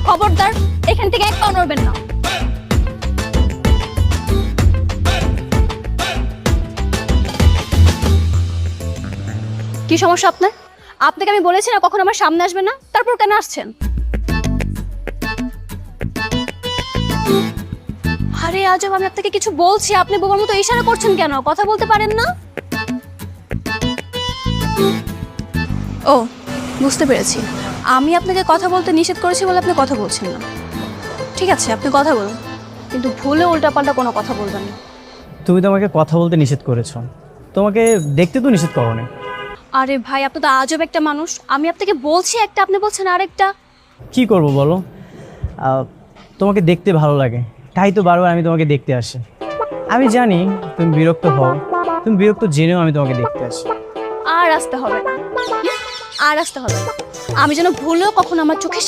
খবরদার এখান থেকে এক পাও নড়বেন না। কি সমস্যা আপনার? আপনাকে আমি বলেছি না কখন আমার সামনে আসবেন না, তারপর কেন আসছেন? আরে আজব, আমি আপনাকে কিছু বলছি, আপনি বোবার মতো ইশারা করছেন কেন? কথা বলতে পারেন না? ও, বুঝতে পেরেছি। আমি আপনাকে কথা বলতে নিষেধ করেছি বলে আপনি কথা বলছেন না। ঠিক আছে, আপনি কথা বলুন, কিন্তু ভুলে উল্টাপাল্টা কোনো কথা বলবেন না। তুমি তো আমাকে কথা বলতে নিষেধ করেছো, তোমাকে দেখতে তো নিষেধ করোনি। আরে ভাই, আপনি তো আজব একটা মানুষ। আমি আপনাকে বলছি একটা, আপনি বলছেন আরেকটা। কি করব বলো? তোমাকে দেখতে ভালো লাগে, তাই তো বারবার আমি তোমাকে দেখতে আসি। আমি জানি তুমি বিরক্ত হও, তুমি বিরক্ত জেনেও আমি তোমাকে দেখতে আসি। আর আসতে হবে না, আর আসতে হবে না। আমি যেন ভুলেও কখনো আমার চোখে